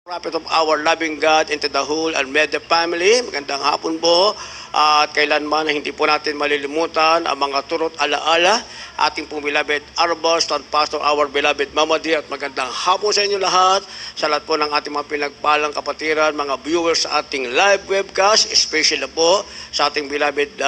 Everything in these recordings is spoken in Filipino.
Prophet of our loving God into the whole Almeida family. Magandang hapon po. At kailanman hindi po natin malilimutan ang mga turot alaala. Ating pong beloved Arbos, and Pastor, our beloved Mama Dear. At magandang hapon sa inyo lahat. Sa lahat po ng ating mga pinagpalang kapatiran, mga viewers sa ating live webcast. Especially po sa ating beloved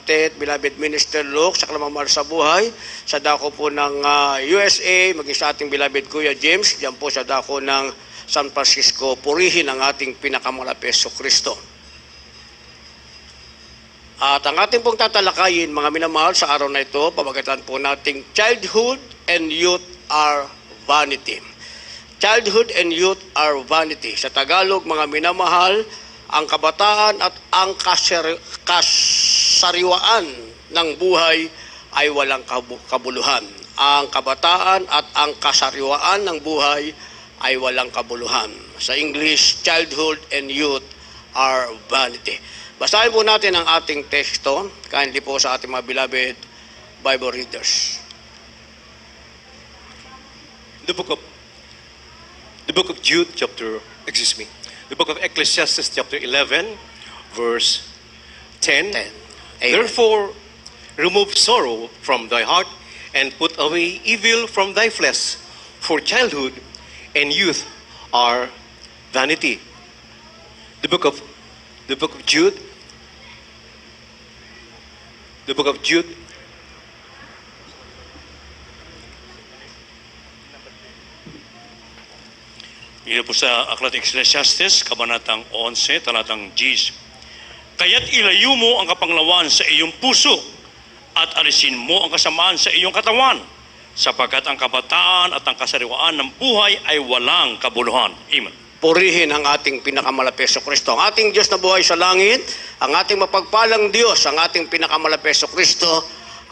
Ted, beloved Minister Luke, sa Kalamamahal sa Buhay. Sa dako po ng USA, maging sa ating beloved Kuya James. Diyan po sa dako ng San Francisco, purihin ang ating pinakamalapit Yesu Kristo. At ang ating pong tatalakayin, mga minamahal, sa araw na ito, pamagatan po nating childhood and youth are vanity. Childhood and youth are vanity. Sa Tagalog, mga minamahal, ang kabataan at ang kasariwaan ng buhay ay walang kabuluhan. Ang kabataan at ang kasariwaan ng buhay ay walang kabuluhan. Sa English, childhood and youth are vanity. Basahin po natin ang ating teksto, kindly po sa ating mga beloved Bible readers. The book of Jude, the book of Ecclesiastes, chapter 11, verse 10. Therefore, remove sorrow from thy heart and put away evil from thy flesh, for childhood and youth are vanity. The book of Jude. The book of Jude. Ito po sa Aklat Ecclesiastes, Kabanatang 11, Talatang 10. Kaya't ilayo mo ang kapanglawan sa iyong puso at alisin mo ang kasamaan sa iyong katawan, sapagkat ang kabataan at ang kasariwaan ng buhay ay walang kabuluhan. Amen. Purihin ang ating pinakamalapit Yesu Kristo. Ang ating Diyos na buhay sa langit, ang ating mapagpalang Diyos, ang ating pinakamalapit Yesu Kristo,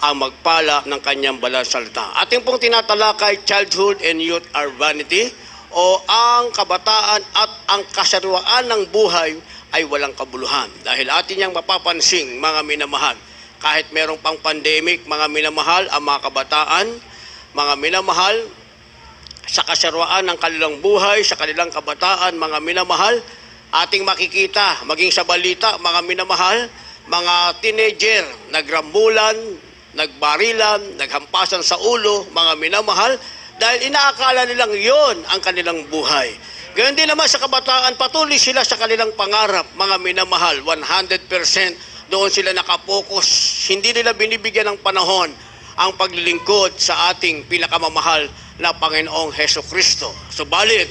ang magpala ng kanyang banal salita. Ating pong tinatalakay, childhood and youth are vanity, o ang kabataan at ang kasariwaan ng buhay ay walang kabuluhan. Dahil atin niyang mapapansing, mga minamahal, kahit merong pang pandemic, mga minamahal, ang mga kabataan, mga minamahal, sa kasarwaan ng kanilang buhay, sa kanilang kabataan, mga minamahal, ating makikita, maging sa balita, mga minamahal, mga teenager, nagrambulan, nagbarilan, naghampasan sa ulo, mga minamahal, dahil inaakala nilang yon ang kanilang buhay. Gayon din naman sa kabataan, patuloy sila sa kanilang pangarap, mga minamahal, 100% doon sila nakapokus, hindi nila binibigyan ng panahon ang paglilingkod sa ating pinakamamahal na Panginoong Heso Kristo. Subalit,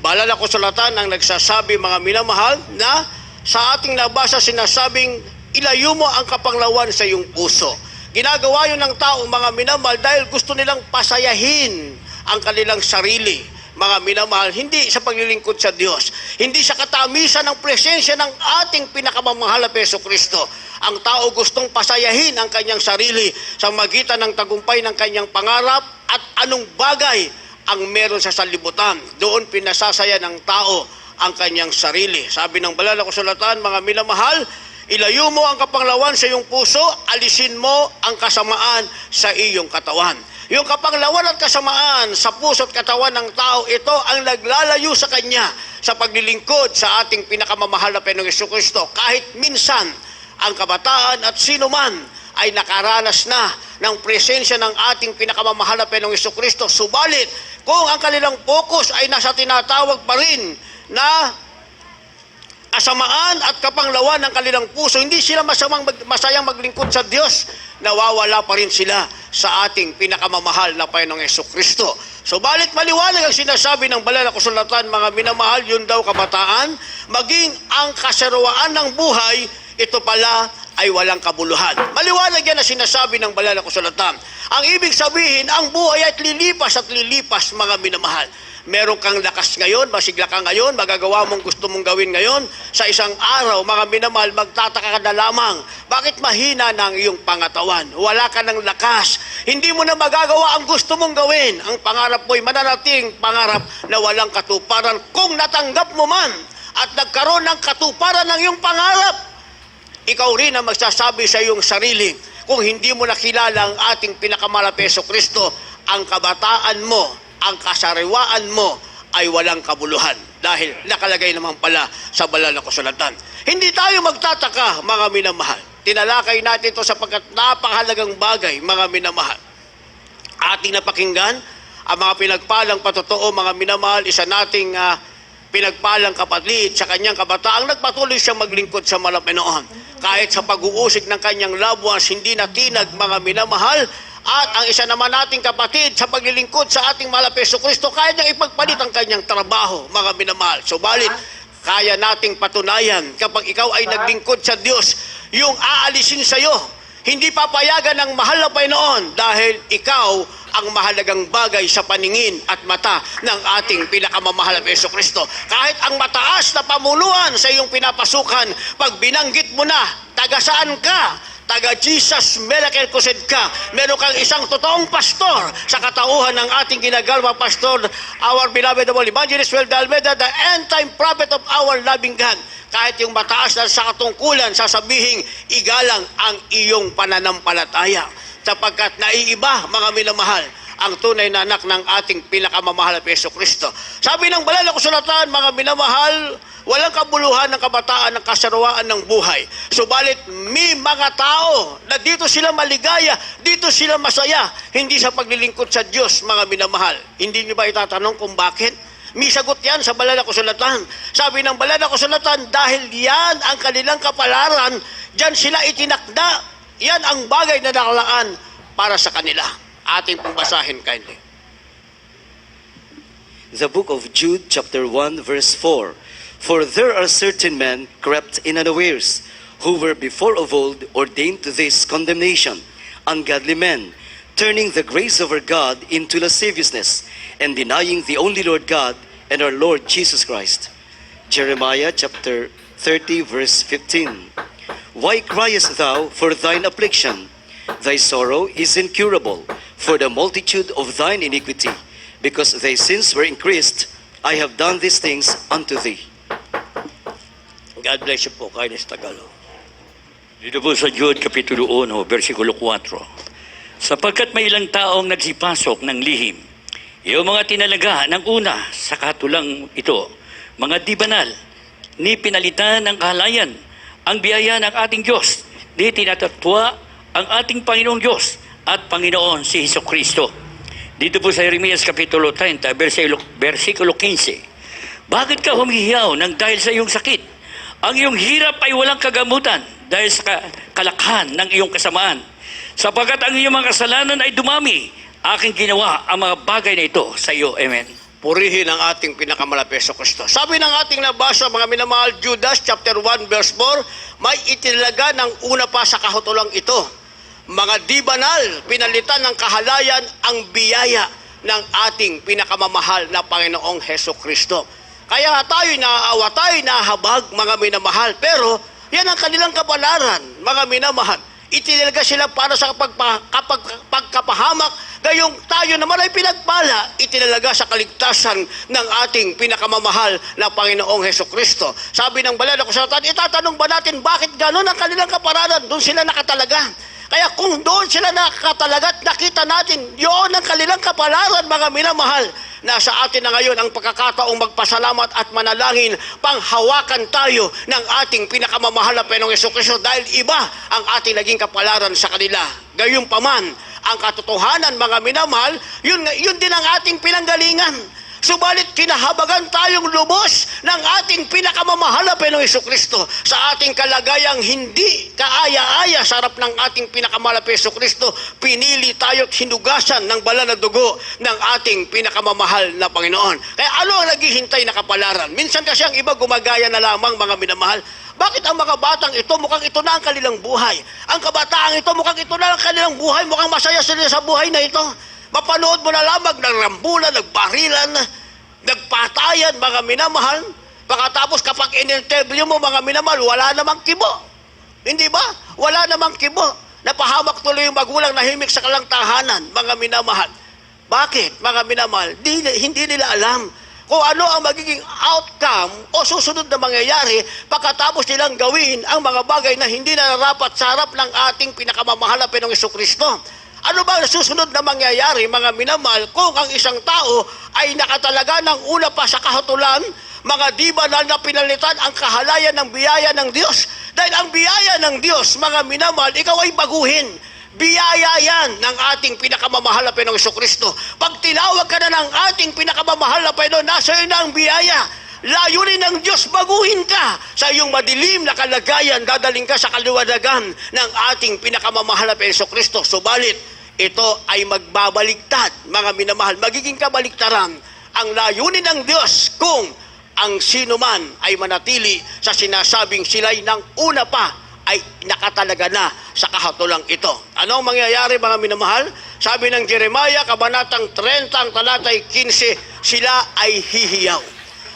banal na kasulatan ang nagsasabi, mga minamahal, na sa ating nabasa sinasabing, ilayo mo ang kapanglawan sa iyong puso. Ginagawa yun ng tao, mga minamahal, dahil gusto nilang pasayahin ang kanilang sarili, mga minamahal, hindi sa paglilingkod sa Diyos, hindi sa katamisan ng presensya ng ating pinakamamahal na Heso Kristo. Ang tao gustong pasayahin ang kanyang sarili sa magitan ng tagumpay ng kanyang pangarap at anong bagay ang meron sa sanlibutan. Doon pinasasaya ng tao ang kanyang sarili. Sabi ng banal na kasulatan, mga minamahal, ilayo mo ang kapanglawan sa iyong puso, alisin mo ang kasamaan sa iyong katawan. Yung kapanglawan at kasamaan sa puso at katawan ng tao, ito ang naglalayo sa kanya sa paglilingkod sa ating pinakamamahal na Panginoong Jesucristo. Kahit minsan, ang kabataan at sino man ay nakaranas na ng presensya ng ating pinakamamahal na Panginoong Jesucristo. Subalit, kung ang kanilang focus ay nasa tinatawag pa rin na kasamaan at kapanglawan ng kanilang puso, hindi sila masayang maglingkod sa Diyos, nawawala pa rin sila sa ating pinakamamahal na Panginoong Jesucristo. Subalit maliwanag ang sinasabi ng banal na kasulatan, mga minamahal, yun daw kabataan, maging ang kasariwaan ng buhay, ito pala ay walang kabuluhan. Maliwanag yan na sinasabi ng banal na kasulatan. Ang ibig sabihin, ang buhay at lilipas, mga minamahal. Meron kang lakas ngayon, masigla ka ngayon, magagawa mong gusto mong gawin ngayon. Sa isang araw, mga minamahal, magtataka ka na lamang. Bakit mahina ng iyong pangatawan? Wala ka ng lakas. Hindi mo na magagawa ang gusto mong gawin. Ang pangarap mo'y mananating pangarap na walang katuparan. Kung natanggap mo man at nagkaroon ng katuparan ng iyong pangarap, ikaw rin ang magsasabi sa iyong sarili, kung hindi mo nakilala ang ating pinakamalapit Jesucristo, ang kabataan mo, ang kasariwaan mo ay walang kabuluhan dahil nakalagay naman pala sa banal na kasulatan. Hindi tayo magtataka, mga minamahal. Tinalakay natin ito sapagkat napakahalagang bagay, mga minamahal. Ating napakinggan ang mga pinagpalang patotoo, mga minamahal, isa nating pinagpalang kapatid sa kanyang kabataang nagpatuloy siyang maglingkod sa Panginoon. Kahit sa pag-uusig ng kanyang loved ones, hindi natinag, mga minamahal. At ang isa naman nating kapatid sa paglilingkod sa ating mahal na Hesus Kristo, kaya niyang ipagpalit ang kanyang trabaho, mga minamahal. Subalit, kaya nating patunayan kapag ikaw ay naglingkod sa Diyos, yung aalisin sa iyo, hindi papayagan ng mahal na Panginoon dahil ikaw ang mahalagang bagay sa paningin at mata ng ating pinakamamahal na Hesus Kristo. Kahit ang mataas na pamuluan sa iyong pinapasukan, pag binanggit mo na, taga saan ka? Taga Jesus Miracle Crusade ka. Meron kang isang totoong pastor sa katauhan ng ating ginagalwa pastor, our beloved Evangelist Well Almeida, the end-time prophet of our loving God. Kahit yung mataas na sa katungkulan, sasabihin, igalang ang iyong pananampalataya. Sapagkat naiiba, mga minamahal, ang tunay na anak ng ating pinakamamahal na Hesus Kristo. Sabi ng banal na kasulatan, mga minamahal, walang kabuluhan ng kabataan ng kasarwaan ng buhay. Subalit, may mga tao na dito sila maligaya, dito sila masaya, hindi sa paglilingkod sa Diyos, mga minamahal. Hindi niyo ba itatanong kung bakit? May sagot yan sa banal na kasulatan. Sabi ng banal na kasulatan, dahil yan ang kanilang kapalaran, dyan sila itinakda. Yan ang bagay na nakalaan para sa kanila. Ating pong basahin kindly. The book of Jude, chapter 1, verse 4. For there are certain men crept in unawares, who were before of old ordained to this condemnation, ungodly men, turning the grace of our God into lasciviousness, and denying the only Lord God and our Lord Jesus Christ. Jeremiah chapter 30, verse 15. Why criest thou for thine affliction? Thy sorrow is incurable, for the multitude of thine iniquity, because thy sins were increased. I have done these things unto thee. God bless you po, Kainis Tagalog. Dito po sa Jude, Kapitulo 1, versikulo 4. Sapagkat may ilang taong nagsipasok ng lihim, yung mga tinalaga ng una sa katulang ito, mga di banal, ni pinalitan ng kahalayan, ang biyaya ng ating Diyos, ni tinatatwa ang ating Panginoong Diyos at Panginoon si Hesus Kristo. Dito po sa Jeremias Kapitulo 30, versikulo 15. Bakit ka humihiyaw ng dahil sa iyong sakit? Ang iyong hirap ay walang kagamutan dahil sa kalakhan ng iyong kasamaan. Sapagkat ang iyong mga kasalanan ay dumami, aking ginawa ang mga bagay na ito sa iyo. Amen. Purihin ang ating pinakamalapit Hesus Kristo. Sabi ng ating nabasa, mga minamahal, Judas chapter 1 verse 4, may itinaga ng una pa sa kahutulang ito. Mga di banal, pinalitan ng kahalayan ang biyaya ng ating pinakamamahal na Panginoong Hesus Kristo. Kaya tayo naaawa, tayo nahabag, mga minamahal. Pero yan ang kanilang kapalaran, mga minamahal. Itinalaga sila para sa pagkapahamak. Gayong tayo naman ay pinagpala, itinalaga sa kaligtasan ng ating pinakamamahal na Panginoong Hesus Kristo. Sabi ng banal na kasulatan, itatanong ba natin bakit gano'n ang kanilang kapalaran? Doon sila nakatalaga. Kaya kung doon sila nakatalaga at nakita natin, yun ang kanilang kapalaran, mga minamahal. Nasa atin na ngayon ang pagkakataong magpasalamat at manalangin, panghawakan tayo ng ating pinakamamahal na Panginoong Hesus Kristo dahil iba ang ating naging kapalaran sa kanila. Gayunpaman, ang katotohanan, mga minamahal, yun din ang ating pinanggalingan. Subalit kinahabagan tayong lubos ng ating pinakamamahal na Panginoong Hesus Kristo sa ating kalagayang hindi kaaya-aya sa harap ng ating pinakamamahal na Hesus Kristo. Pinili tayo at hinugasan ng banal na dugo ng ating pinakamamahal na Panginoon. Kaya ano ang naghihintay na kapalaran? Minsan kasi ang iba gumagaya na lamang, mga minamahal. Bakit ang mga batang ito, mukhang ito na ang kanilang buhay? Ang kabataang ito, mukhang ito na ang kanilang buhay, mukhang masaya sila sa buhay na ito. Mapanood mo na lamang ng rambulan, nagbarilan, nagpatayan, mga minamahal. Pagkatapos kapag in-interview mo, mga minamahal, wala namang kibo. Hindi ba? Wala namang kibo. Napahamak tuloy yung magulang na himik sa kalang tahanan, mga minamahal. Bakit, mga minamahal? Hindi nila alam kung ano ang magiging outcome o susunod na mangyayari pagkatapos nilang gawin ang mga bagay na hindi nararapat sa harap ng ating pinakamamahal na Panginoong Hesus Kristo. Ano ba ang susunod na mangyayari, mga minamahal, kung ang isang tao ay nakatalaga ng una pa sa kahatulan, mga di banal na pinalitan ang kahalayan ng biyaya ng Diyos? Dahil ang biyaya ng Diyos, mga minamahal, ikaw ay baguhin. Biyaya yan ng ating pinakamamahal na Panginoong Jesucristo. Pag tinawag ka na ng ating pinakamamahal na Panginoon, nasa iyo na ang biyaya. Layunin ng Diyos, baguhin ka sa iyong madilim na kalagayan, dadaling ka sa kaliwanagan ng ating pinakamamahal na Panginoong Jesucristo. Subalit, ito ay magbabaligtad, mga minamahal. Magiging kabaligtaran ang layunin ng Diyos kung ang sino man ay manatili sa sinasabing sila'y ng una pa ay nakatalaga na sa kahatulang ito. Ano ang mangyayari, mga minamahal? Sabi ng Jeremiah, kabanatang 30, ang talatay 15, sila ay hihiyaw.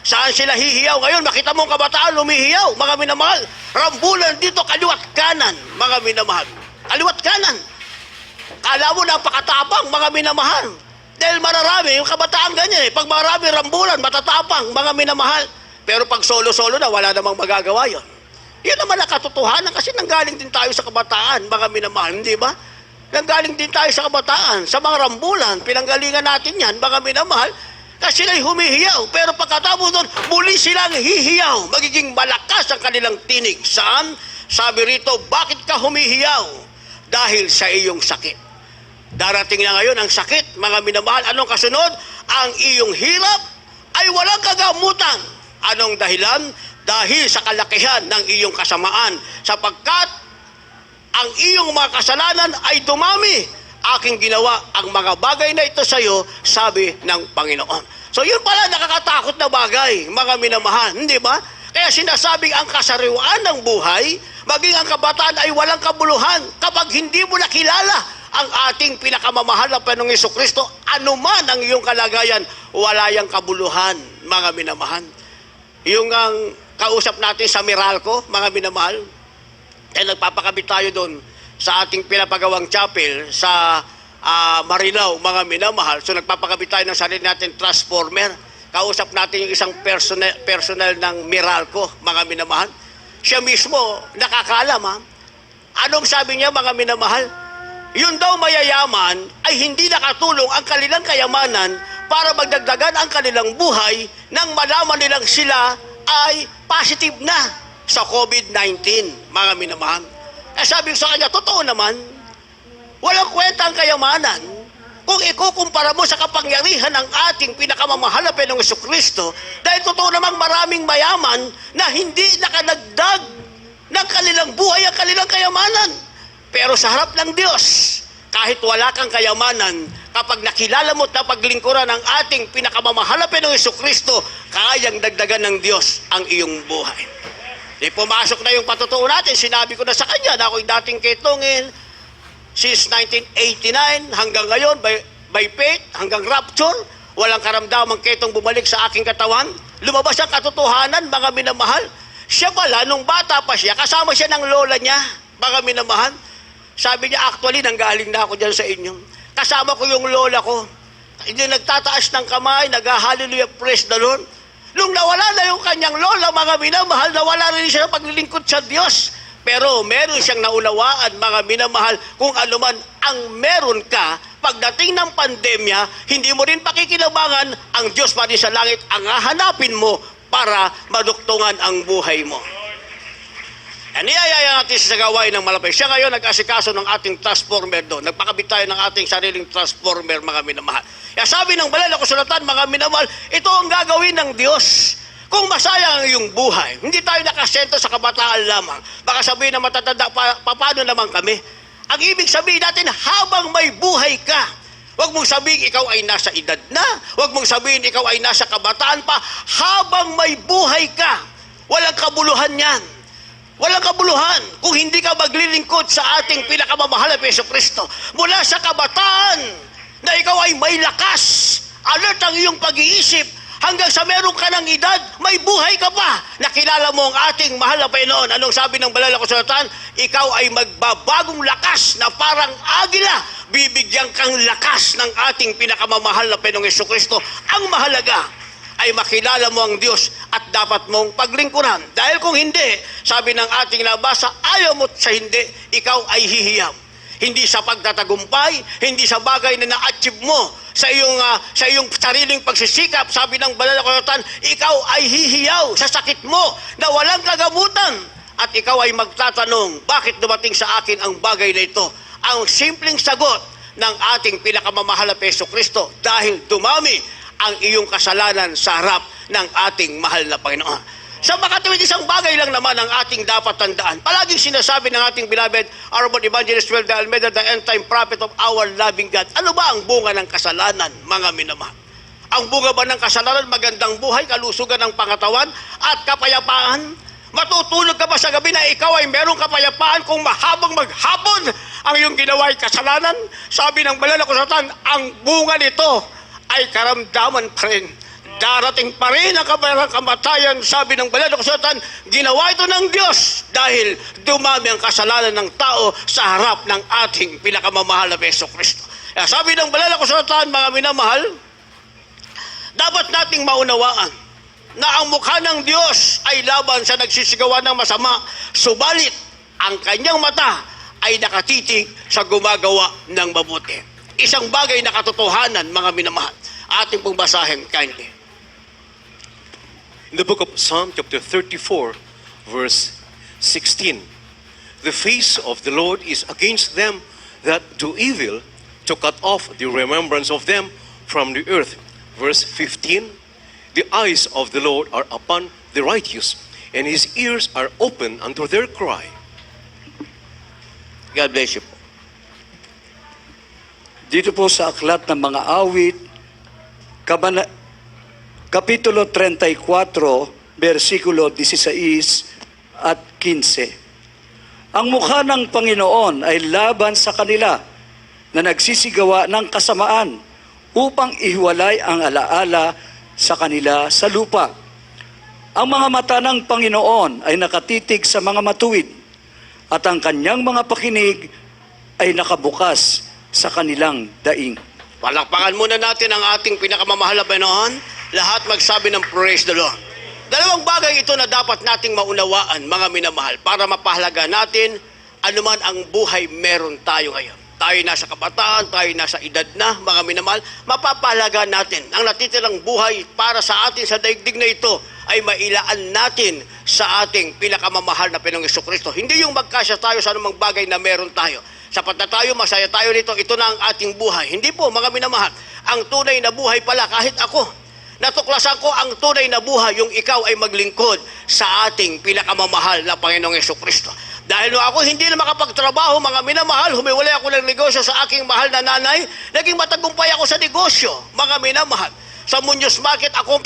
Saan sila hihiyaw? Ngayon, makita mo ang kabataan lumihiyaw, mga minamahal. Rambulan dito, kaliwat kanan, mga minamahal. Kaliwat kanan. Kala mo napakatapang, mga minamahal. Dahil mararami, yung kabataan ganyan eh. Pag marami rambulan, matatapang, mga minamahal. Pero pag solo-solo na, wala namang magagawa yon. Yun naman ang katotohanan kasi nanggaling din tayo sa kabataan, mga minamahal, hindi ba? Nanggaling din tayo sa kabataan, sa mga rambulan, pinanggalingan natin yan, mga minamahal, kasi sila'y humihiyaw. Pero pagkatapos doon, muli silang hihiyaw. Magiging malakas ang kanilang tinig. Saan? Sabi rito, bakit ka humihiyaw? Dahil sa iyong sakit. Darating na ngayon ang sakit, mga minamahal. Anong kasunod? Ang iyong hirap ay walang kagamutan. Anong dahilan? Dahil sa kalakihan ng iyong kasamaan. Sapagkat ang iyong mga kasalanan ay dumami. Aking ginawa ang mga bagay na ito sa iyo, sabi ng Panginoon. So yun pala nakakatakot na bagay, mga minamahal, hindi ba? Kaya sinasabing ang kasariwaan ng buhay, maging ang kabataan ay walang kabuluhan kapag hindi mo nakilala ang ating pinakamamahal na Panginoong Jesucristo. Ano man ang iyong kalagayan, wala yang kabuluhan, mga minamahal. Yung ang kausap natin sa Meralco, mga minamahal, nagpapakabit tayo doon sa ating pinapagawang chapel sa Marilao, mga minamahal. So nagpapakabit tayo ng sarili natin transformer. Kausap natin yung isang personnel ng Meralco, mga minamahal. Siya mismo nakakaalam, ha? Anong sabi niya, mga minamahal? Yun daw mayayaman ay hindi nakatulong ang kanilang kayamanan para magdagdagan ang kanilang buhay nang malaman nilang sila ay positive na sa COVID-19, mga minamahal. Sabi ko sa kanya, totoo naman, walang kwenta ang kayamanan kung ikukumpara mo sa kapangyarihan ng ating pinakamamahal na Panginoong Jesucristo, dahil totoo namang maraming mayaman na hindi nakalagdag ng kanilang buhay ang kanilang kayamanan. Pero sa harap ng Diyos, kahit wala kang kayamanan, kapag nakilala mo at napaglingkuran ng ating pinakamamahal na Panginoong Jesucristo, kayang dagdagan ng Diyos ang iyong buhay. Di pumasok na yung patutuo natin. Sinabi ko na sa kanya na ako'y dating ketongin since 1989 hanggang ngayon by faith, hanggang rapture, walang karamdamang ketong bumalik sa aking katawan. Lumabas ang katotohanan, mga minamahal. Siya pala, nung bata pa siya, kasama siya ng lola niya, mga minamahal. Sabi niya, actually, nanggaling na ako dyan sa inyo. Kasama ko yung lola ko. Hindi nagtataas ng kamay, nag-hallelujah, praise the Lord. Nung nawala na yung kanyang lola, mga minamahal, nawala rin siya sa paglilingkod sa Diyos. Pero meron siyang naunawaan, mga minamahal, kung ano man ang meron ka, pagdating ng pandemya, hindi mo rin pakikinabangan, ang Diyos pa rin sa langit ang hahanapin mo para maduktungan ang buhay mo. Niyayaya natin sa gawain ng malapay. Siya ngayon nag-asikaso ng ating transformer doon. Nagpakabit tayo ng ating sariling transformer, mga minamahal. Kaya sabi ng banal na kasulatan, mga minamahal, ito ang gagawin ng Diyos. Kung masayang ang iyong buhay, hindi tayo nakasento sa kabataan lamang. Baka sabihin na matatanda, paano naman kami? Ang ibig sabihin natin, habang may buhay ka, huwag mong sabihin ikaw ay nasa edad na, huwag mong sabihin ikaw ay nasa kabataan pa, habang may buhay ka, walang kabuluhan yan. Walang kabuluhan kung hindi ka maglilingkod sa ating pinakamamahal na Jesucristo. Mula sa kabataan na ikaw ay may lakas, alert ang iyong pag-iisip, hanggang sa meron ka ng edad, may buhay ka pa. Nakilala mo ang ating mahal na Panginoon. Anong sabi ng banal na kasulatan? Ikaw ay magbabagong lakas na parang agila. Bibigyan kang lakas ng ating pinakamamahal na Panginoong Jesucristo. Ang mahalaga ay makilala mo ang Diyos at dapat mong paglingkuran. Dahil kung hindi, sabi ng ating nabasa, ayaw mo sa hindi, ikaw ay hihiyam. Hindi sa pagtatagumpay, hindi sa bagay na na-achieve mo sa iyong sariling pagsisikap. Sabi ng banal na kasulatan, ikaw ay hihiyaw sa sakit mo na walang kagamutan. At ikaw ay magtatanong, bakit dumating sa akin ang bagay na ito? Ang simpleng sagot ng ating pinakamamahal na Jesucristo, dahil dumami ang iyong kasalanan sa harap ng ating mahal na Panginoon. Sa makatuwid, isang bagay lang naman ang ating dapat tandaan. Palaging sinasabi ng ating beloved Armand Evangelist Well de Almeida, the end-time prophet of our loving God. Ano ba ang bunga ng kasalanan, mga minamahal? Ang bunga ba ng kasalanan, magandang buhay, kalusugan ng pangatawan, at kapayapaan? Matutulog ka ba sa gabi na ikaw ay merong kapayapaan kung mahabang maghapon ang iyong ginawa ay kasalanan? Sabi ng banal na kasulatan, ang bunga nito ay karamdaman pa rin. Darating pa rin ang kamatayan. Sabi ng banal na kasulatan, ginawa ito ng Diyos dahil dumami ang kasalanan ng tao sa harap ng ating pinakamamahal na Jesucristo. Kaya sabi ng banal na kasulatan, mga minamahal, dapat nating maunawaan na ang mukha ng Diyos ay laban sa nagsisigawan ng masama, subalit ang kanyang mata ay nakatitig sa gumagawa ng mabuti. Isang bagay na katotohanan, mga minamahal. Ating pong basahin kindly. In the book of Psalm chapter 34, verse 16, the face of the Lord is against them that do evil, to cut off the remembrance of them from the earth. Verse 15, the eyes of the Lord are upon the righteous, and his ears are open unto their cry. God bless you po. Dito po sa Aklat ng Mga Awit, Kapitulo 34, versikulo 16 at 15. Ang mukha ng Panginoon ay laban sa kanila na nagsisigawa ng kasamaan upang ihiwalay ang alaala sa kanila sa lupa. Ang mga mata ng Panginoon ay nakatitig sa mga matuwid at ang kanyang mga pakinig ay nakabukas sa kanilang daing. Palakpakan muna natin ang ating pinakamamahal na Panginoon. Lahat magsabi ng praise the Lord. Dalawang bagay ito na dapat nating maunawaan, mga minamahal, para mapahalaga natin anuman ang buhay meron tayo ngayon. Tayo nasa kabataan, tayo nasa edad na, mga minamahal, mapapahalaga natin ang natitirang buhay para sa atin sa daigdig na ito ay mailaan natin sa ating pinakamamahal na Panginoong Jesucristo. Hindi yung magkasya tayo sa anumang bagay na meron tayo. Sapat na tayo, masaya tayo nito, ito na ang ating buhay. Hindi po, mga minamahal, ang tunay na buhay pala, kahit ako, natuklasan ko ang tunay na buhay, yung ikaw ay maglingkod sa ating pinakamamahal na Panginoong Jesucristo. Dahil nung ako hindi na makapagtrabaho, mga minamahal, humiwalay ako ng negosyo sa aking mahal na nanay, naging matagumpay ako sa negosyo, mga minamahal. Sa Muñoz Market, ako ang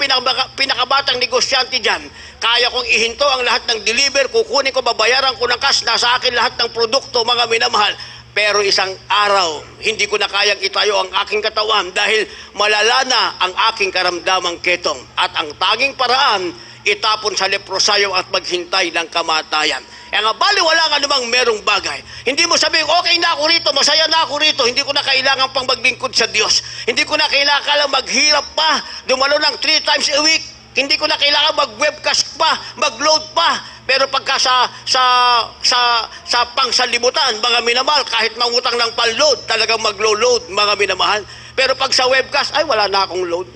pinakabatang negosyante dyan. Kaya kong ihinto ang lahat ng deliver, kukunin ko, babayaran ko ng cash, nasa akin lahat ng produkto, mga minamahal. Pero isang araw, hindi ko na kayang itayo ang aking katawan dahil malala na ang aking karamdamang ketong. At ang tanging paraan, itapon sa leprosayo at maghintay ng kamatayan. Kaya nga, baliwala nga namang merong bagay. Hindi mo sabihin, okay na ako rito, masaya na ako rito, hindi ko na kailangan pang maglingkod sa Diyos. Hindi ko na kailangan maghirap pa, dumalo ng 3 times a week. Hindi ko na kailangan mag-webcast pa, mag-load pa. Pero pagka sa pangsalimutan, mga minamahal, kahit mangutang ng pan-load, talagang mag-load, mga minamahal. Pero pag sa webcast, ay wala na akong load.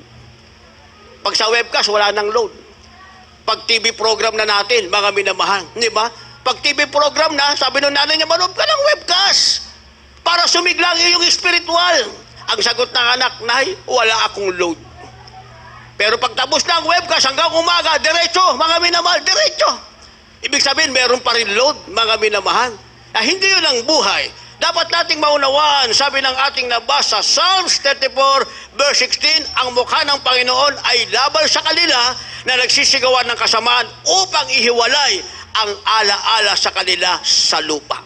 Pag sa webcast, wala nang load. Pag TV program na natin, mga minamahal, di ba? Pag TV program na, sabi ng nanay niya, manood ka ng webcast para sumigla ang iyong spiritual. Ang sagot ng anak, nay, wala akong load. Pero pag tapos na ang webcast hanggang umaga, diretso, mga minamahal, diretso. Ibig sabihin, meron pa rin load, mga minamahal. Hindi yun ang buhay. Dapat nating maunawaan, sabi ng ating nabasa, Psalms 34, verse 16, ang mukha ng Panginoon ay laban sa kanila na nagsisigawan ng kasamaan upang ihiwalay ang alaala sa kanila sa lupa.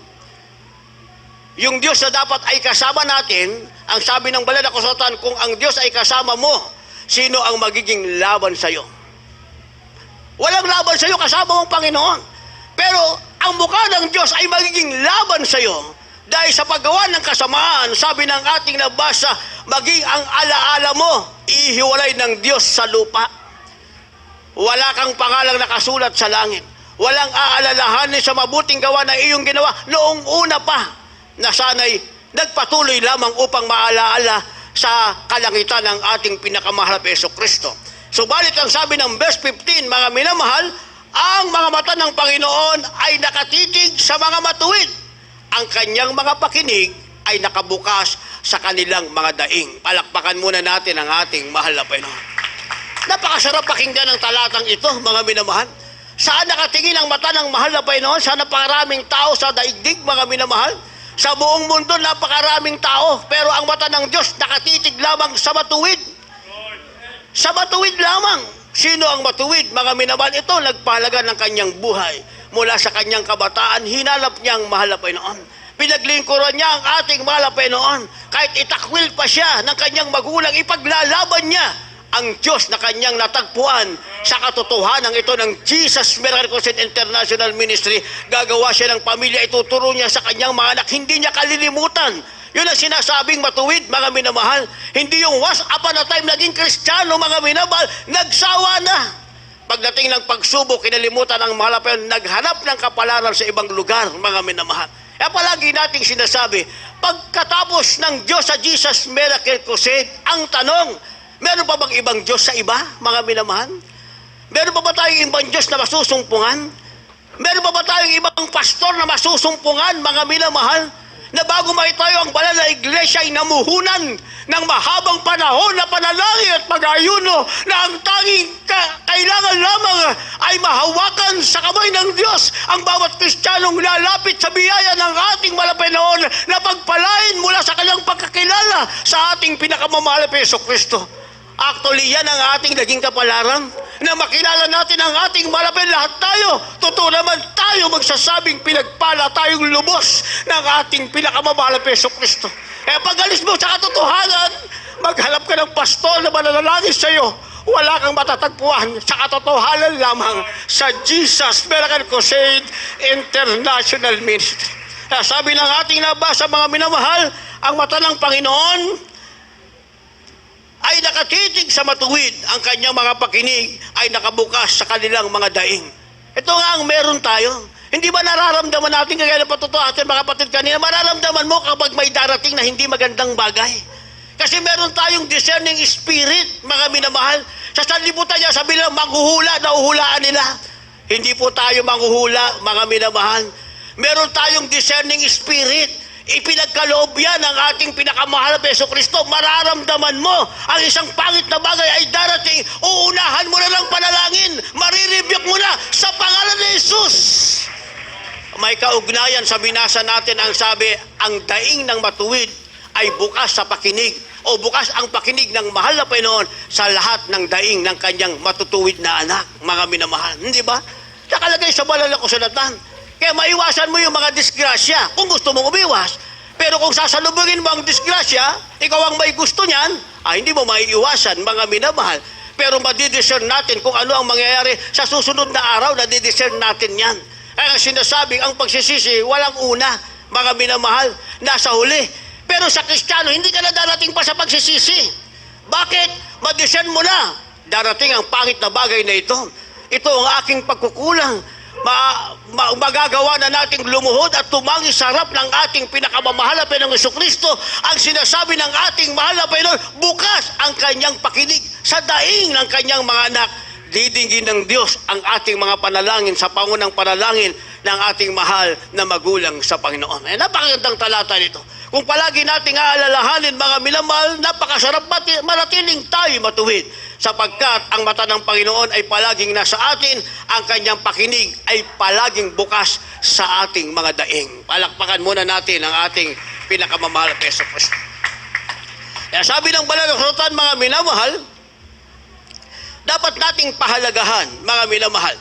Yung Diyos na dapat ay kasama natin, ang sabi ng banal na kasulatan, kung ang Diyos ay kasama mo, sino ang magiging laban sa iyo? Walang laban sa iyo, kasama mong Panginoon. Pero ang mukha ng Diyos ay magiging laban sa iyo dahil sa paggawa ng kasamaan, sabi ng ating nabasa, maging ang alaala mo, ihiwalay ng Diyos sa lupa. Wala kang pangalang nakasulat sa langit. Walang aalalahanin sa mabuting gawa na iyong ginawa noong una pa. na sana'y nagpatuloy lamang upang maalaala sa kalangitan ng ating pinakamahal na Jesucristo. Subalit ang sabi ng verse 15, mga minamahal, ang mga mata ng Panginoon ay nakatitig sa mga matuwid. Ang kanyang mga pakinig ay nakabukas sa kanilang mga daing. Palakpakan muna natin ang ating mahal na Panginoon. Napakasarap pakinggan ng talatang ito, mga minamahal. Saan nakatingin ang mata ng mahal na Panginoon? Sa napakaraming tao sa daigdig, mga minamahal. Sa buong mundo, napakaraming tao. Pero ang mata ng Diyos nakatitig lamang sa matuwid. Sa matuwid lamang. Sino ang matuwid? Mga minamahal, ito nagpahalaga ng kanyang buhay. Mula sa kanyang kabataan, hinalap niya ang mahal na Panginoon. Pinaglingkuran niya ang ating mahal na Panginoon. Kahit itakwil pa siya ng kanyang magulang, ipaglalaban niya ang Diyos na kanyang natagpuan sa katotohanan ito ng Jesus Miracle Crusade International Ministry. Gagawa siya ng pamilya, ituturo niya sa kanyang mga anak, hindi niya kalilimutan. Yun ang sinasabing matuwid, mga minamahal. Hindi yung once upon a time naging Kristiyano, mga minamahal, nagsawa na. Pagdating ng pagsubok, kinalimutan ang mahal na Panginoon, naghanap ng kapalaran sa ibang lugar, mga minamahal. Kaya palagi nating sinasabi, pagkatapos ng Diyos sa Jesus Miracle Crusade, ang tanong, meron pa bang ibang Diyos sa iba, mga minamahal? Meron pa ba tayong ibang Diyos na masusumpungan? Meron pa ba tayong ibang pastor na masusumpungan, mga minamahal? Na bago maitayo ang banal na iglesia ay namuhunan ng mahabang panahon na panalangin at pag-ayuno na ang tanging kailangan lamang ay mahawakan sa kamay ng Diyos ang bawat Kristiyanong lalapit sa biyaya ng ating malapenoon na pagpalain mula sa kanyang pagkakilala sa ating pinakamamahal na Jesucristo. Actually, yan ang ating naging kapalaran na makilala natin ang ating malapit lahat tayo. Totoo naman tayo magsasabing pinagpala tayong lubos ng ating pinakamamahal na Jesucristo. Kaya pag-alis mo sa katotohanan, maghanap ka ng pastor na mananalangin sa iyo. Wala kang matatagpuan sa katotohanan lamang sa Jesus Miracle Crusade International Ministry. Kaya sabi ng ating nabasa, mga minamahal, ang mata ng Panginoon ay nakatitig sa matuwid, ang kanyang mga pakinig ay nakabukas sa kanilang mga daing. Ito nga ang meron tayo. Hindi ba nararamdaman natin, kagaya ng patuto atin mga kapatid kanina, mararamdaman mo kapag may darating na hindi magandang bagay. Kasi meron tayong discerning spirit, mga minamahal. Sa sanlibutan niya, sabi nila, manghuhula, nauhulaan nila. Hindi po tayo manghuhula, mga minamahal. Meron tayong discerning spirit. Ipinagkaloob yan ng ating pinakamahal na Jesucristo. Mararamdaman mo ang isang pangit na bagay ay darating, uunahan mo na lang panalangin, marirebuke mo na sa pangalan ni Jesus. May kaugnayan sa binasa natin ang sabi, ang daing ng matuwid ay bukas sa pakinig o bukas ang pakinig ng mahal na Panginoon sa lahat ng daing ng kanyang matutuwid na anak, mga minamahal. Hindi ba? Nakalagay sa banal na kasulatan. Kaya maiwasan mo yung mga disgrasya kung gusto mong umiwas. Pero kung sasalubungin mo ang disgrasya, ikaw ang may gusto niyan, hindi mo maiiwasan, mga minamahal. Pero madidiscern natin kung ano ang mangyayari sa susunod na araw, nadidiscern natin yan. Kaya sinasabing ang pagsisisi, walang una, mga minamahal, nasa huli. Pero sa Kristiyano, hindi ka na darating pa sa pagsisisi. Bakit? Madiscern mo na. Darating ang pangit na bagay na ito. Ito ang aking pagkukulang. Magagawa na nating lumuhod at tumangi sa harap ng ating pinakamamahal na Panginoong Jesucristo. Ang sinasabi ng ating mahal na Panginoon, bukas ang kanyang pakinig sa daing ng kanyang mga anak. Didinggin ng Diyos ang ating mga panalangin sa pangunang panalangin ng ating mahal na magulang sa Panginoon. Napakagandang talata nito. Kung palagi nating aalalahanin, mga minamahal, napakasarap manatiling tayo matuwid. Sapagkat ang mata ng Panginoon ay palaging nasa atin, ang kanyang pakinig ay palaging bukas sa ating mga daing. Palakpakan muna natin ang ating pinakamamahal na Jesucristo. Kaya sabi ng banal na kasulatan, mga minamahal, dapat nating pahalagahan, mga minamahal,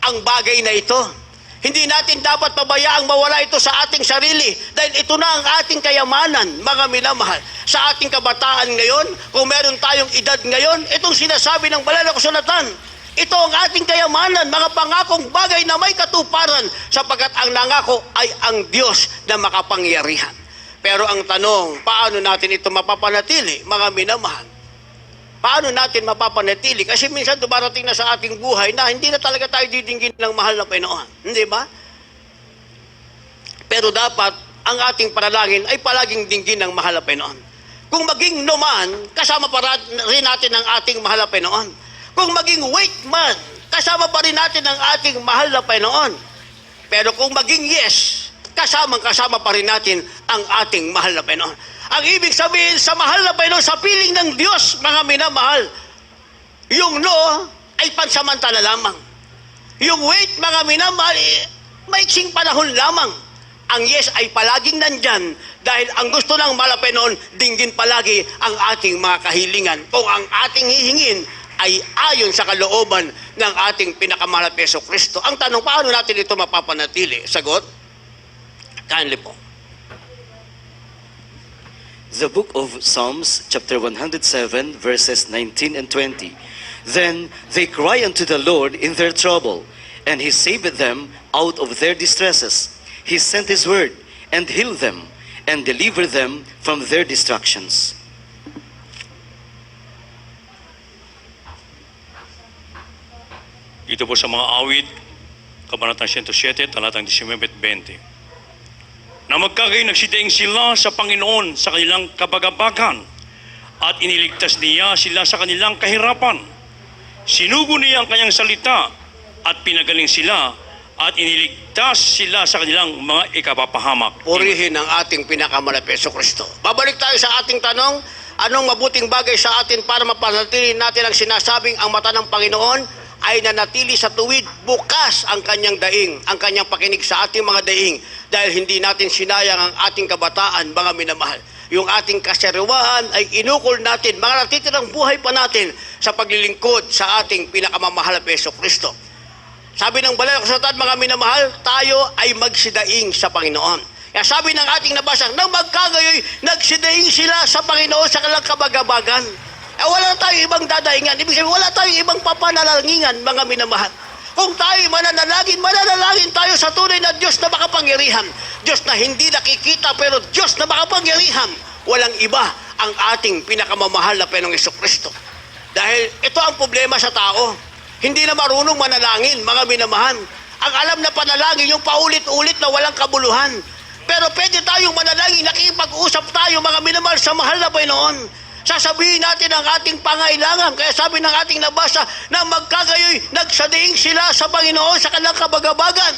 ang bagay na ito. Hindi natin dapat pabayaang mawala ito sa ating sarili dahil ito na ang ating kayamanan, mga minamahal. Sa ating kabataan ngayon, kung meron tayong edad ngayon, itong sinasabi ng banal na kasulatan, ito ang ating kayamanan, mga pangakong bagay na may katuparan sapagkat ang nangako ay ang Diyos na makapangyarihan. Pero ang tanong, paano natin ito mapapanatili, mga minamahal? Paano natin mapapanatili? Kasi minsan dumarating na sa ating buhay na hindi na talaga tayo didinggin ng mahal na Panginoon. Hindi ba? Pero dapat, ang ating panalangin ay palaging dinggin ng mahal na Panginoon. Kung maging no man, kasama pa rin natin ang ating mahal na Panginoon. Kung maging wait man, kasama pa rin natin ang ating mahal na Panginoon. Pero kung maging yes, kasama pa rin natin ang ating mahal na Panginoon. Ang ibig sabihin sa mahal na Panginoon, sa piling ng Diyos, mga minamahal, yung no ay pansamantala lamang. Yung wait, mga minamahal, maiksing panahon lamang. Ang yes ay palaging nandyan dahil ang gusto ng mahal na Panginoon, dinggin palagi ang ating mga kahilingan. Kung ang ating hihingin ay ayon sa kalooban ng ating pinakamahal na Hesus Kristo. Ang tanong, paano natin ito mapapanatili? Sagot? Kindly po. The book of Psalms, chapter 107, verses 19 and 20. Then they cry unto the Lord in their trouble, and He saved them out of their distresses. He sent His word, and healed them, and delivered them from their destructions. Ito po sa mga awit, Kabanatang 107, talatang 19 at 20. Na magkagay nagsidaing sila sa Panginoon sa kanilang kabagabagan at iniligtas niya sila sa kanilang kahirapan. Sinugo niya ang kanyang salita at pinagaling sila at iniligtas sila sa kanilang mga ikapapahamak. Purihin ang ating pinakamahal na Hesus Kristo. Babalik tayo sa ating tanong, anong mabuting bagay sa atin para mapanatili natin ang sinasabing ang mata ng Panginoon ay nanatili sa tuwid, bukas ang kanyang daing, ang kanyang pakinig sa ating mga daing, dahil hindi natin sinayang ang ating kabataan, mga minamahal. Yung ating kasariwahan ay inukol natin, mga natitirang buhay pa natin sa paglilingkod sa ating pinakamamahal na Hesus Kristo. Sabi ng Banal na Kasulatan, mga minamahal, tayo ay magsidaing sa Panginoon. Kaya sabi ng ating nabasa, nang magkagayoy, nagsidaing sila sa Panginoon sa kanilang kabagabagan. Wala tayong ibang dadahingan. Ibig sabihin, wala tayong ibang papanalalingan, mga minamahal. Kung tayo mananalangin tayo sa tunay na Diyos na makapangyarihan. Diyos na hindi nakikita, pero Diyos na makapangyarihan. Walang iba ang ating pinakamamahal na Panginoong Jesucristo. Dahil ito ang problema sa tao. Hindi na marunong manalangin, mga minamahal. Ang alam na panalangin, yung paulit-ulit na walang kabuluhan. Pero pwede tayong manalangin, nakipag-usap tayo, mga minamahal, sa mahal na Panginoon. Sasabihin natin ang ating pangailangan. Kaya sabi ng ating nabasa na magkagayoy, nagsadaing sila sa Panginoon sa kanilang kabagabagan.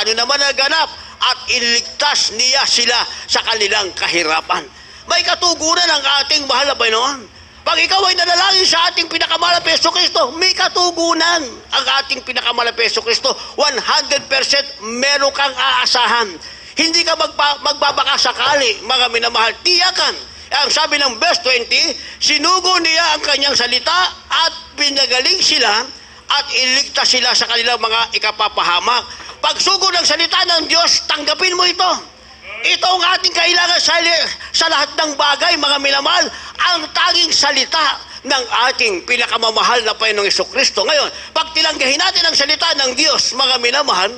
Ano naman naganap? At iniligtas niya sila sa kanilang kahirapan. May katugunan ang ating mahal na Panginoon. Pag ikaw ay nanalangin sa ating pinakamahal na Hesus Kristo, may katugunan ang ating pinakamahal na Hesus Kristo. 100% meron kang aasahan. Hindi ka magbabaka sakali, mga minamahal. Tiyakan. Ang sabi ng verse 20, sinugo niya ang kanyang salita at pinagaling sila at iligtas sila sa kanilang mga ikapapahamak. Pagsugo ng salita ng Diyos, tanggapin mo ito. Ito ang ating kailangan sa lahat ng bagay, mga minamahal, ang tanging salita ng ating pinakamamahal na Panginoong Jesucristo. Ngayon, pag tilanggahin natin ang salita ng Diyos, mga minamahal,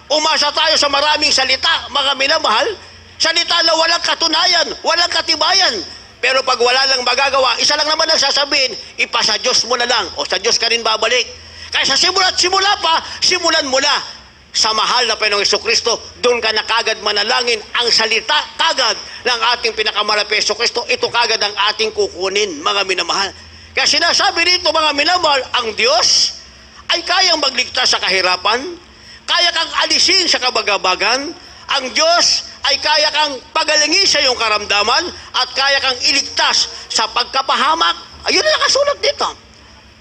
umasa tayo sa maraming salita, mga minamahal, salita na walang katunayan, walang katibayan. Pero pag wala lang magagawa, isa lang naman ang sasabihin, ipasa Diyos mo na lang, o sa Diyos ka rin babalik. Kaya sa simula pa, simulan mo na sa mahal na Panginoong Jesucristo, doon ka na kagad manalangin ang salita kagad ng ating pinakamahal na Jesucristo, ito kagad ang ating kukunin, mga minamahal. Kaya sinasabi dito, mga minamahal, ang Diyos ay kayang magligtas sa kahirapan, kaya kang alisin sa kabagabagan, ang Diyos ay kaya kang pagalingin sa iyong karamdaman at kaya kang iligtas sa pagkapahamak. Ayun na nakasulat dito.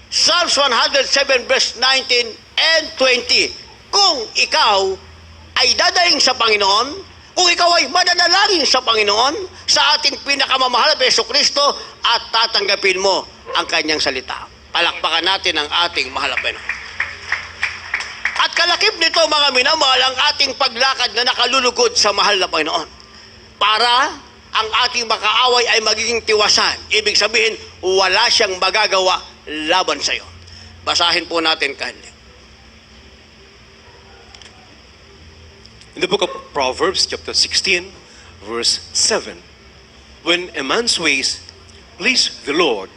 Psalms 107 verse 19 and 20. Kung ikaw ay dadaing sa Panginoon, kung ikaw ay mananalangin sa Panginoon, sa ating pinakamamahal na Jesucristo, at tatanggapin mo ang kanyang salita. Palakpakan natin ang ating mahal na Panginoon. At kalakip nito, mga minamahal, ang ating paglakad na nakalulugod sa mahal na Panginoon. Para ang ating makaaway ay magiging tiwasan. Ibig sabihin, wala siyang magagawa laban sa iyo. Basahin po natin kahit. In the book of Proverbs, chapter 16, verse 7, when a man's ways please the Lord,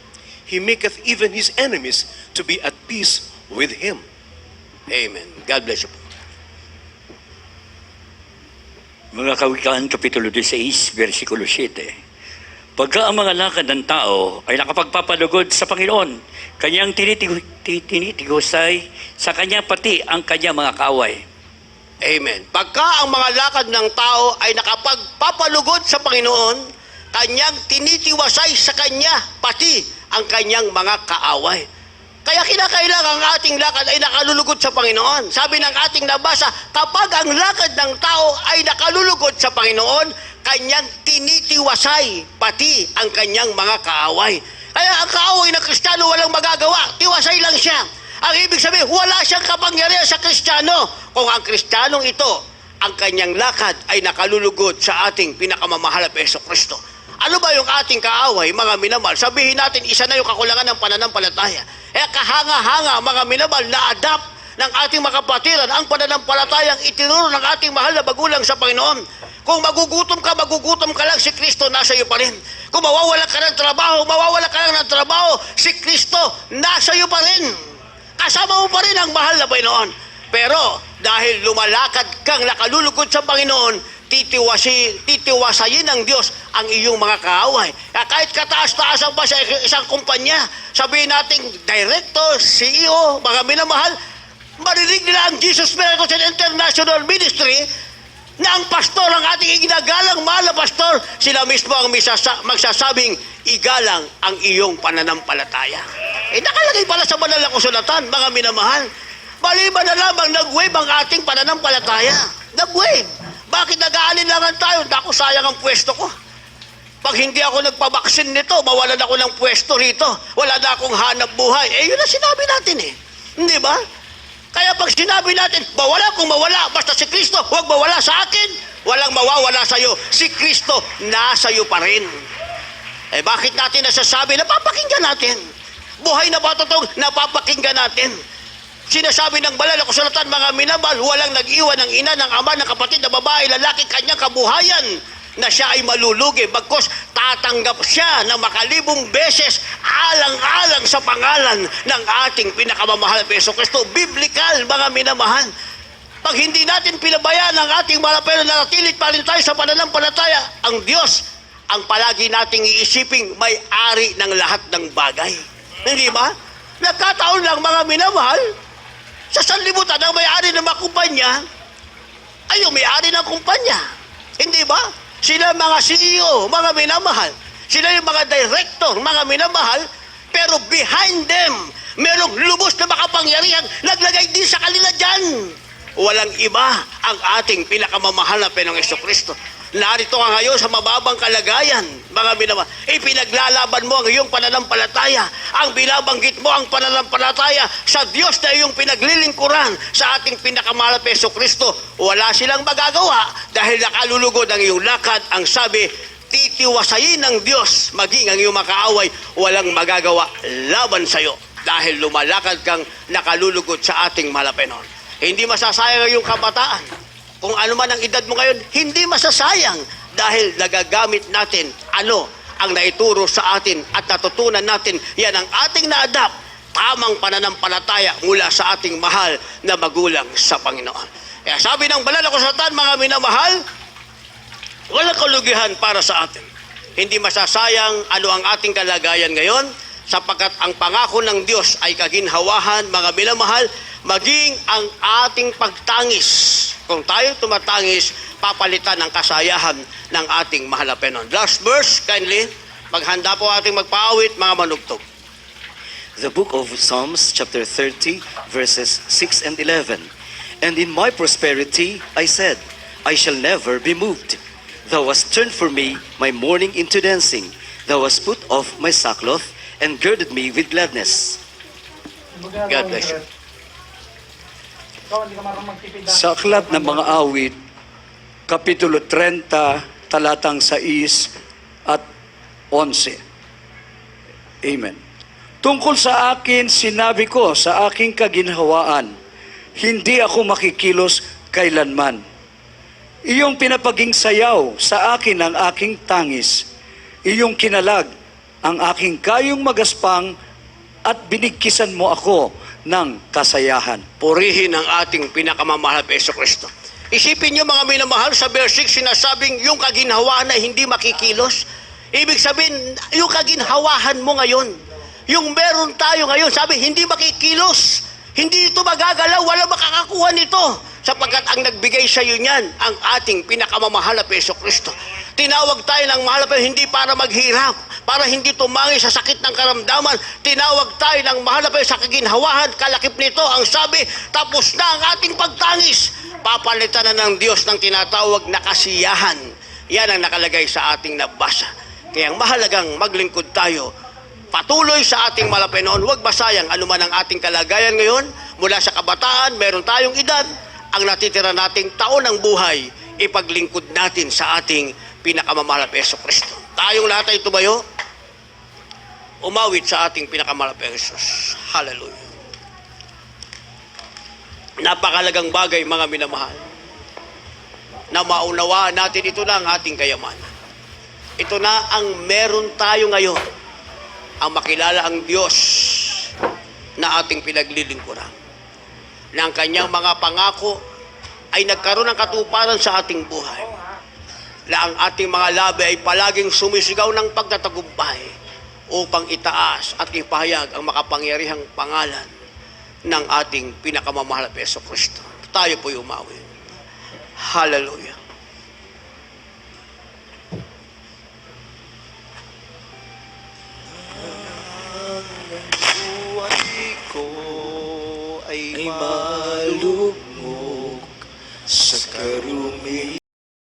he maketh even his enemies to be at peace with him. Amen. God bless you po. Mga Kawikaan, Kapitulo 16, versikulo 7. Pagka ang mga lakad ng tao ay nakapagpapalugod sa Panginoon, kanyang tinitigusay sa kanya pati ang kanya mga kaaway. Amen. Pagka ang mga lakad ng tao ay nakapagpapalugod sa Panginoon, kanyang tinitiwasay sa kanya pati ang kanyang mga kaaway. Kaya kinakailangan ang ating lakad ay nakalulugod sa Panginoon. Sabi ng ating nabasa, kapag ang lakad ng tao ay nakalulugod sa Panginoon, kanyang tinitiwasay pati ang kanyang mga kaaway. Kaya ang kaaway ng Kristiyano walang magagawa, tiwasay lang siya. Ang ibig sabihin, wala siyang kapangyarihan sa Kristiyano. Kung ang Kristiyanong ito, ang kanyang lakad ay nakalulugod sa ating pinakamamahal na Jesucristo. Ano ba yung ating kaaway, mga minamahal? Sabihin natin, isa na yung kakulangan ng pananampalataya. Kahanga-hanga, mga minamahal, na-adapt ng ating mga kapatiran ang pananampalatayang itinuro ng ating mahal na magulang sa Panginoon. Kung magugutom ka lang, si Kristo nasa iyo pa rin. Kung mawawala ka ng trabaho, si Kristo nasa iyo pa rin. Kasama mo pa rin ang mahal na Panginoon. Pero dahil lumalakad kang nakalulugod sa Panginoon, titiwasayin ng Diyos ang iyong mga kaaway. Kahit kataas-taasan pa sa isang kumpanya, sabihin natin, director, CEO, mga minamahal, marinig nila ang Jesus Miracles and International Ministry na ang pastor, ang ating ginagalang mahal na pastor, sila mismo ang magsasabing, igalang ang iyong pananampalataya. Nakalagay pala sa banal na kasulatan, mga minamahal. Maliban na lamang nag-wave ang ating pananampalataya. Nag-wave. Bakit nag-aalinlangan tayo? Naku, sayang ang pwesto ko. Pag hindi ako nagpabaksin nito, mawalan ako ng pwesto rito. Wala na akong hanap buhay. Yun ang sinabi natin eh. Hindi ba? Kaya pag sinabi natin, mawala kung mawala, basta si Kristo, huwag mawala sa akin, walang mawawala sa iyo. Si Kristo, nasa iyo pa rin. Bakit natin nasasabi? Napapakinggan natin. Buhay na patotong, napapakinggan natin. Sinasabi ng banal na kasulatan, mga minamahal, walang nag-iwan ng ina, ng ama, ng kapatid, na babae, lalaki, kanyang kabuhayan, na siya ay malulugi, bagkos tatanggap siya ng makalibong beses alang-alang sa pangalan ng ating pinakamamahal na Jesucristo. Biblical, mga minamahal. Pag hindi natin pinabayaan ang ating mga pero nanatilit pa rin tayo sa pananampalataya, ang Diyos ang palagi nating iisiping may-ari ng lahat ng bagay. Hindi ba? Nagkataon lang, mga minamahal, sa sanlibutan ang may-ari ng mga kumpanya ay yung may-ari ng kumpanya. Hindi ba? Sila mga CEO, mga minamahal. Sila yung mga director, mga minamahal. Pero behind them, merong lubos na makapangyarihan naglagay din sa kanila dyan. Walang iba ang ating pinakamamahal na Panginoong Jesucristo. Narito ka ngayon sa mababang kalagayan, mga minamahal. Pinaglalaban mo ang iyong pananampalataya. Ang binabanggit mo ang pananampalataya sa Diyos na iyong pinaglilingkuran sa ating pinakamahal na Jesucristo. Wala silang magagawa dahil nakalulugod ang iyong lakad. Ang sabi, titiwasayin ng Diyos, maging ang iyong makaaway, walang magagawa laban sa iyo. Dahil lumalakad kang nakalulugod sa ating mahal na Panginoon. Hindi masasayang ang iyong kabataan. Kung ano man ang edad mo ngayon, hindi masasayang dahil nagagamit natin ano ang naituro sa atin at natutunan natin. Yan ang ating na-adapt, tamang pananampalataya mula sa ating mahal na magulang sa Panginoon. Kaya sabi ng banal na kasulatan, mga minamahal, walang kalugihan para sa atin. Hindi masasayang ano ang ating kalagayan ngayon sapagkat ang pangako ng Diyos ay kaginhawahan, mga minamahal, maging ang ating pagtangis. Kung tayo tumatangis, papalitan ng kasayahan ng ating mahal na Panginoon. Last verse, kindly. Maghanda po ating magpaawit, mga manugtog. The book of Psalms, chapter 30, verses 6 and 11. And in my prosperity I said, I shall never be moved. Thou hast turned for me my mourning into dancing. Thou hast put off my sackcloth and girded me with gladness. God bless you. Sa aklat ng mga awit, Kapitulo 30, talatang 6 at 11. Amen. Tungkol sa akin, sinabi ko sa aking kaginhawaan, hindi ako makikilos kailanman. Iyong pinapaging sayaw sa akin ang aking tangis. Iyong kinalag ang aking kayong magaspang at binigkisan mo ako ng kasayahan. Purihin ang ating pinakamamahal na Jesucristo. Isipin niyo mga minamahal, sa verse 6 sinasabing yung kaginhawaan ay hindi makikilos. Ibig sabihin, yung kaginhawahan mo ngayon, yung meron tayo ngayon, sabi, hindi makikilos. Hindi ito magagalaw, wala makakakuha nito. Sapagkat ang nagbigay sa iyo niyan, ang ating pinakamamahal na Hesus Kristo. Tinawag tayo ng mahal na Panginoon, hindi para maghirap, para hindi tumangi sa sakit ng karamdaman. Tinawag tayo ng mahal na Panginoon sa kaginhawahan, kalakip nito. Ang sabi, tapos na ang ating pagtangis. Papalitan na ng Diyos ng tinatawag na kasiyahan. Yan ang nakalagay sa ating nabasa. Kaya ang mahalagang maglingkod tayo, patuloy sa ating malapenoon, huwag masayang anuman ang ating kalagayan ngayon, mula sa kabataan, meron tayong edad, ang natitira nating taon ng buhay, ipaglingkod natin sa ating pinakamamahal na Hesus Kristo. Tayong lahat ay tumayo, umawit sa ating pinakamamahal na Hesus. Hallelujah. Napakalagang bagay, mga minamahal, na maunawaan natin ito na ang ating kayamanan. Ito na ang meron tayo ngayon, ang makilala ang Diyos na ating pinaglilingkuran. Na ang kanyang mga pangako ay nagkaroon ng katuparan sa ating buhay. Na ang ating mga labi ay palaging sumisigaw ng pagtatagumpay upang itaas at ipahayag ang makapangyarihang pangalan ng ating pinakamamahal na Hesus Kristo. Tayo po'y umawi. Hallelujah. Buhay ko ay malugmok sa karuhan.